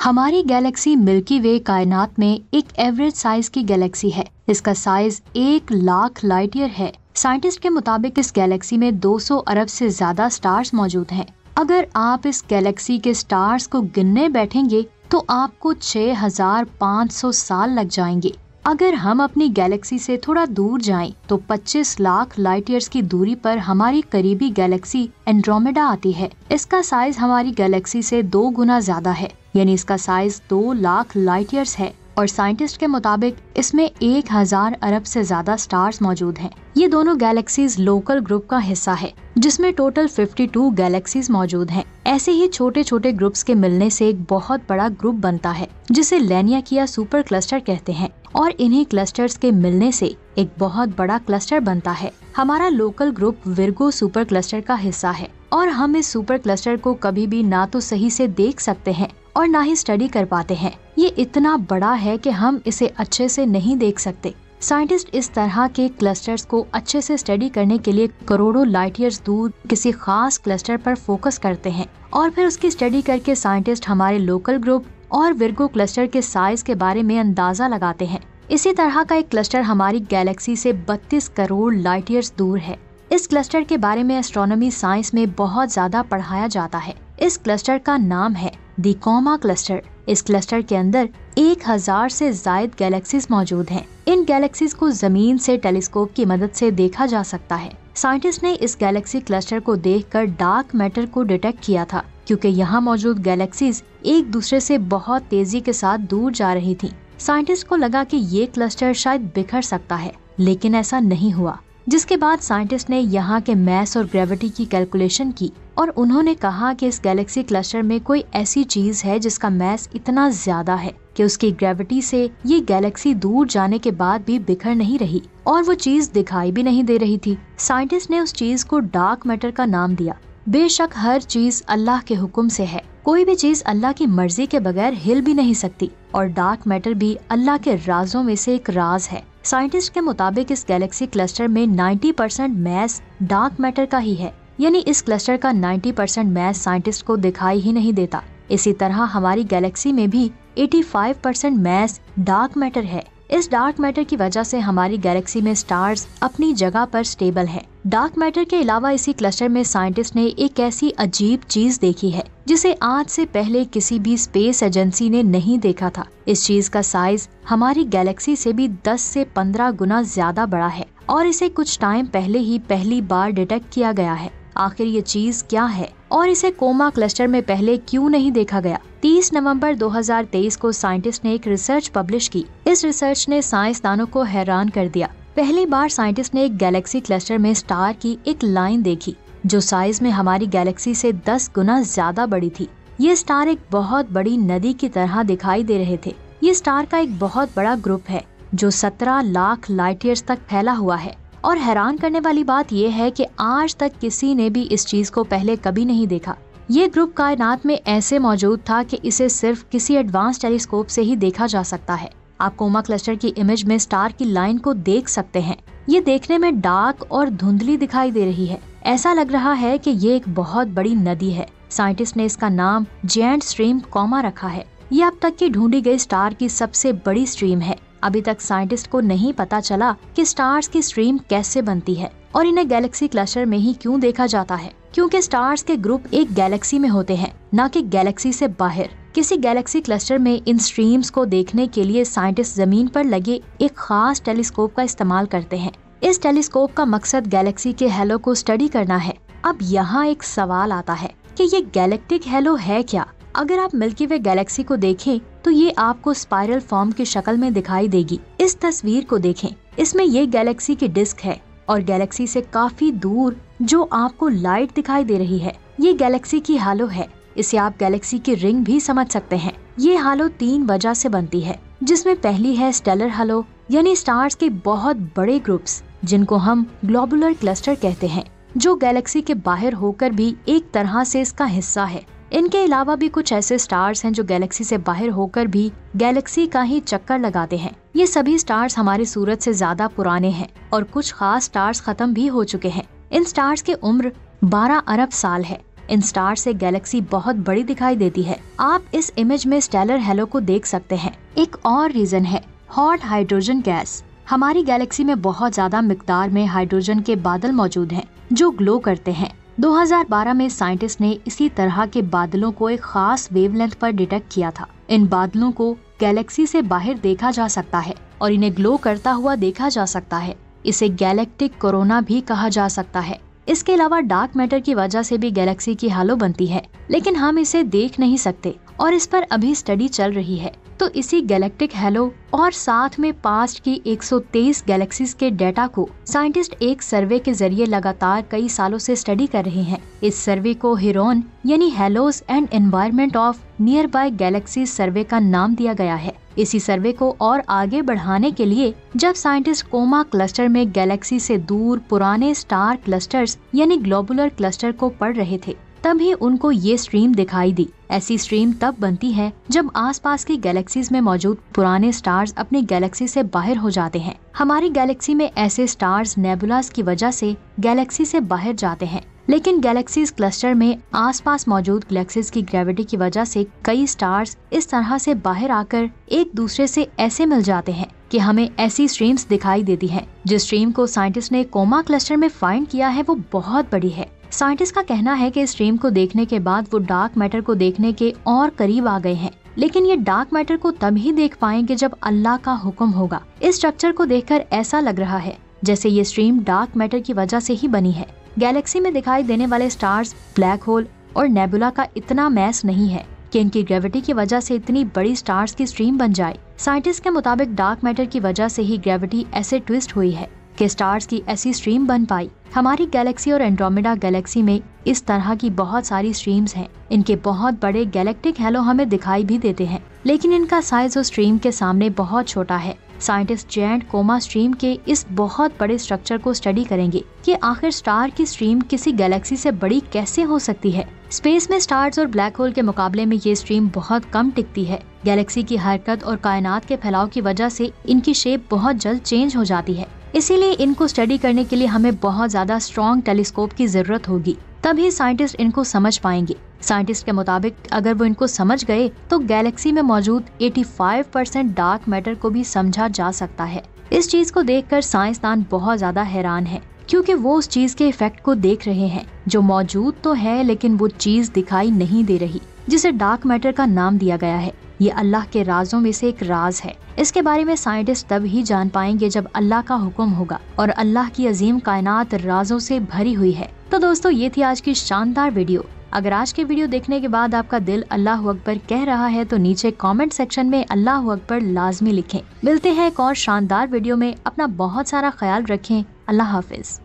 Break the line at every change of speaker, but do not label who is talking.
हमारी Galaxy milky वे कायनात में एक एवरेज साइज की गैलेक्सी है। इसका साइज 1,00,000 लाइट ईयर है। साइंटिस्ट के मुताबिक इस गैलेक्सी में 200 अरब से ज्यादा स्टार्स मौजूद हैं। अगर आप इस गैलेक्सी के स्टार्स को गिनने बैठेंगे तो आपको 6,500 साल लग जाएंगे। अगर हम अपनी गैलेक्सी से थोड़ा दूर जाएं तो 25 लाख लाइट ईयर्स की दूरी पर हमारी करीबी गैलेक्सी एंड्रोमेडा आती है। इसका साइज हमारी गैलेक्सी से 2 गुना ज्यादा है, यानी इसका साइज 2 लाख लाइट ईयर्स है और साइंटिस्ट के मुताबिक इसमें 1000 अरब से ज्यादा स्टार्स मौजूद हैं। ये दोनों गैलेक्सीज लोकल ग्रुप का हिस्सा है, जिसमें टोटल 52 गैलेक्सीज मौजूद हैं। ऐसे ही छोटे छोटे ग्रुप्स के मिलने से एक बहुत बड़ा ग्रुप बनता है, जिसे लैनियाकिया सुपर क्लस्टर कहते हैं, और इन्हीं क्लस्टर्स के मिलने से एक बहुत बड़ा क्लस्टर बनता है। हमारा local group Virgo super cluster का हिस्सा है और हम इस सुपर क्लस्टर को कभी भी ना तो सही से देख सकते हैं और ना ही स्टडी कर पाते हैं। ये इतना बड़ा है कि हम इसे अच्छे से नहीं देख सकते। साइंटिस्ट इस तरह के क्लस्टर्स को अच्छे से स्टडी करने के लिए करोड़ों लाइट ईयर्स दूर किसी खास क्लस्टर पर फोकस करते हैं और फिर उसकी स्टडी करके साइंटिस्ट हमारे लोकल ग्रुप और विर्गो क्लस्टर के साइज के बारे में अंदाजा लगाते हैं। इसी तरह का एक क्लस्टर हमारी गैलेक्सी से 32 करोड़ लाइट ईयर्स दूर है। इस क्लस्टर के बारे में एस्ट्रोनॉमी साइंस में बहुत ज्यादा पढ़ाया जाता है। इस क्लस्टर का नाम है दी कॉमा क्लस्टर। इस क्लस्टर के अंदर 1000 से ज्यादा गैलेक्सीज मौजूद हैं। इन गैलेक्सीज को जमीन से टेलीस्कोप की मदद से देखा जा सकता है। साइंटिस्ट ने इस गैलेक्सी क्लस्टर को देखकर डार्क मैटर को डिटेक्ट किया था, क्योंकि यहाँ मौजूद गैलेक्सीज एक दूसरे से बहुत तेजी के साथ दूर जा रही थी। साइंटिस्ट को लगा कि ये क्लस्टर शायद बिखर सकता है, लेकिन ऐसा नहीं हुआ। जिसके बाद साइंटिस्ट ने यहाँ के मैस और ग्रेविटी की कैलकुलेशन की और उन्होंने कहा कि इस गैलेक्सी क्लस्टर में कोई ऐसी चीज है जिसका मैस इतना ज्यादा है कि उसकी ग्रेविटी से ये गैलेक्सी दूर जाने के बाद भी बिखर नहीं रही और वो चीज दिखाई भी नहीं दे रही थी। साइंटिस्ट ने उस चीज को डार्क मैटर का नाम दिया। बेशक हर चीज अल्लाह के हुक्म से है, कोई भी चीज अल्लाह की मर्जी के बगैर हिल भी नहीं सकती और डार्क मैटर भी अल्लाह के राजों में से एक राज है। साइंटिस्ट के मुताबिक इस गैलेक्सी क्लस्टर में 90% मैस डार्क मैटर का ही है, यानी इस क्लस्टर का 90% मैस साइंटिस्ट को दिखाई ही नहीं देता। इसी तरह हमारी गैलेक्सी में भी 85% मैस डार्क मैटर है। इस डार्क मैटर की वजह से हमारी गैलेक्सी में स्टार्स अपनी जगह पर स्टेबल है। डार्क मैटर के अलावा इसी क्लस्टर में साइंटिस्ट ने एक ऐसी अजीब चीज देखी है जिसे आज से पहले किसी भी स्पेस एजेंसी ने नहीं देखा था। इस चीज का साइज हमारी गैलेक्सी से भी 10 से 15 गुना ज्यादा बड़ा है और इसे कुछ टाइम पहले ही पहली बार डिटेक्ट किया गया है। आखिर ये चीज क्या है और इसे कोमा क्लस्टर में पहले क्यों नहीं देखा गया? 30 नवंबर 2023 को साइंटिस्ट ने एक रिसर्च पब्लिश की। इस रिसर्च ने साइंसदानों को हैरान कर दिया। पहली बार साइंटिस्ट ने एक गैलेक्सी क्लस्टर में स्टार की एक लाइन देखी जो साइज में हमारी गैलेक्सी से 10 गुना ज्यादा बड़ी थी। ये स्टार एक बहुत बड़ी नदी की तरह दिखाई दे रहे थे। ये स्टार का एक बहुत बड़ा ग्रुप है जो 17 लाख लाइट ईयर्स तक फैला हुआ है और हैरान करने वाली बात यह है कि आज तक किसी ने भी इस चीज को पहले कभी नहीं देखा। ये ग्रुप कायनात में ऐसे मौजूद था कि इसे सिर्फ किसी एडवांस टेलीस्कोप से ही देखा जा सकता है। आप कोमा क्लस्टर की इमेज में स्टार की लाइन को देख सकते हैं। ये देखने में डार्क और धुंधली दिखाई दे रही है। ऐसा लग रहा है कि ये एक बहुत बड़ी नदी है। साइंटिस्ट ने इसका नाम जायंट स्ट्रीम कोमा रखा है। ये अब तक की ढूंढी गई स्टार की सबसे बड़ी स्ट्रीम है। अभी तक साइंटिस्ट को नहीं पता चला कि स्टार्स की स्ट्रीम कैसे बनती है और इन्हें गैलेक्सी क्लस्टर में ही क्यों देखा जाता है, क्योंकि स्टार्स के ग्रुप एक गैलेक्सी में होते हैं, न कि गैलेक्सी से बाहर। किसी गैलेक्सी क्लस्टर में इन स्ट्रीम्स को देखने के लिए साइंटिस्ट जमीन पर लगे एक खास टेलीस्कोप का इस्तेमाल करते हैं। इस टेलीस्कोप का मकसद गैलेक्सी के हेलो को स्टडी करना है। अब यहाँ एक सवाल आता है कि ये गैलेक्टिक हेलो है क्या? अगर आप मिल्की वे गैलेक्सी को देखें तो ये आपको स्पाइरल फॉर्म की शक्ल में दिखाई देगी। इस तस्वीर को देखें, इसमें ये गैलेक्सी की डिस्क है और गैलेक्सी से काफी दूर जो आपको लाइट दिखाई दे रही है, ये गैलेक्सी की हालो है। इसे आप गैलेक्सी की रिंग भी समझ सकते हैं। ये हालो 3 वजह से बनती है, जिसमें पहली है स्टेलर हालो, यानी स्टार्स के बहुत बड़े ग्रुप्स जिनको हम ग्लोबुलर क्लस्टर कहते हैं, जो गैलेक्सी के बाहर होकर भी एक तरह से इसका हिस्सा है। इनके अलावा भी कुछ ऐसे स्टार्स हैं जो गैलेक्सी से बाहर होकर भी गैलेक्सी का ही चक्कर लगाते हैं। ये सभी स्टार्स हमारे सूरज से ज्यादा पुराने हैं और कुछ खास स्टार्स खत्म भी हो चुके हैं। इन स्टार्स की उम्र 12 अरब साल है। इन स्टार से गैलेक्सी बहुत बड़ी दिखाई देती है। आप इस इमेज में स्टेलर हेलो को देख सकते हैं। एक और रीजन है हॉट हाइड्रोजन गैस। हमारी गैलेक्सी में बहुत ज्यादा मिकदार में हाइड्रोजन के बादल मौजूद हैं जो ग्लो करते हैं। 2012 में साइंटिस्ट ने इसी तरह के बादलों को एक खास वेवलेंथ पर डिटेक्ट किया था। इन बादलों को गैलेक्सी से बाहर देखा जा सकता है और इन्हें ग्लो करता हुआ देखा जा सकता है। इसे गैलेक्टिक कोरोना भी कहा जा सकता है। इसके अलावा डार्क मैटर की वजह से भी गैलेक्सी की हालो बनती है, लेकिन हम इसे देख नहीं सकते और इस पर अभी स्टडी चल रही है। तो इसी गैलेक्टिक हेलो और साथ में पास्ट की 123 गैलेक्सीज के डेटा को साइंटिस्ट एक सर्वे के जरिए लगातार कई सालों से स्टडी कर रहे हैं। इस सर्वे को हिरोन यानी halos and environment of nearby galaxy survey का नाम दिया गया है। इसी सर्वे को और आगे बढ़ाने के लिए जब साइंटिस्ट कोमा क्लस्टर में गैलेक्सी से दूर पुराने स्टार क्लस्टर्स यानी ग्लोबुलर क्लस्टर को पढ़ रहे थे, तभी उनको ये स्ट्रीम दिखाई दी। ऐसी स्ट्रीम तब बनती है जब आसपास की गैलेक्सीज में मौजूद पुराने स्टार्स अपनी गैलेक्सी से बाहर हो जाते हैं। हमारी गैलेक्सी में ऐसे स्टार्स नेबुलास की वजह से गैलेक्सी से बाहर जाते हैं, लेकिन गैलेक्सीज क्लस्टर में आसपास मौजूद गैलेक्सीज की ग्रेविटी की वजह से कई स्टार्स इस तरह से बाहर आकर एक दूसरे से ऐसे मिल जाते हैं कि हमें ऐसी स्ट्रीम्स दिखाई देती हैं। जिस स्ट्रीम को साइंटिस्ट ने कोमा क्लस्टर में फाइंड किया है वो बहुत बड़ी है। साइंटिस्ट का कहना है कि इस स्ट्रीम को देखने के बाद वो डार्क मैटर को देखने के और करीब आ गए हैं, लेकिन ये डार्क मैटर को तभी देख पाएंगे जब अल्लाह का हुक्म होगा। इस स्ट्रक्चर को देखकर ऐसा लग रहा है जैसे ये स्ट्रीम डार्क मैटर की वजह से ही बनी है। गैलेक्सी में दिखाई देने वाले स्टार्स, ब्लैक होल और नेबुला का इतना मैस नहीं है कि इनकी ग्रेविटी की वजह से इतनी बड़ी स्टार्स की स्ट्रीम बन जाए। साइंटिस्ट के मुताबिक डार्क मैटर की वजह से ही ग्रेविटी ऐसे ट्विस्ट हुई है कि स्टार्स की ऐसी स्ट्रीम बन पाई। हमारी गैलेक्सी और एंड्रोमेडा गैलेक्सी में इस तरह की बहुत सारी स्ट्रीम्स हैं। इनके बहुत बड़े गैलेक्टिक हेलो हमें दिखाई भी देते हैं, लेकिन इनका साइज उस स्ट्रीम के सामने बहुत छोटा है। साइंटिस्ट जेंट कोमा स्ट्रीम के इस बहुत बड़े स्ट्रक्चर को स्टडी करेंगे कि आखिर स्टार की स्ट्रीम किसी गैलेक्सी से बड़ी कैसे हो सकती है। स्पेस में स्टार्स और ब्लैक होल के मुकाबले में ये स्ट्रीम बहुत कम टिकती है। गैलेक्सी की हरकत और कायनात के फैलाव की वजह से इनकी शेप बहुत जल्द चेंज हो जाती है। इसीलिए इनको स्टडी करने के लिए हमें बहुत ज्यादा स्ट्रॉन्ग टेलीस्कोप की जरूरत होगी, तभी साइंटिस्ट इनको समझ पाएंगे। साइंटिस्ट के मुताबिक अगर वो इनको समझ गए तो गैलेक्सी में मौजूद 85% डार्क मैटर को भी समझा जा सकता है। इस चीज को देखकर साइंसदान बहुत ज्यादा हैरान है, क्योंकि वो उस चीज के इफेक्ट को देख रहे हैं जो मौजूद तो है लेकिन वो चीज दिखाई नहीं दे रही, जिसे डार्क मैटर का नाम दिया गया है। ये अल्लाह के राजों में से एक राज है। इसके बारे में साइंटिस्ट तब ही जान पाएंगे जब अल्लाह का हुक्म होगा, और अल्लाह की अजीम कायनात राजों से भरी हुई है। तो दोस्तों, ये थी आज की शानदार वीडियो। अगर आज के वीडियो देखने के बाद आपका दिल अल्लाह अकबर कह रहा है तो नीचे कमेंट सेक्शन में अल्लाह अकबर लाजमी लिखें। मिलते हैं एक और शानदार वीडियो में। अपना बहुत सारा ख्याल रखें। अल्लाह हाफिज।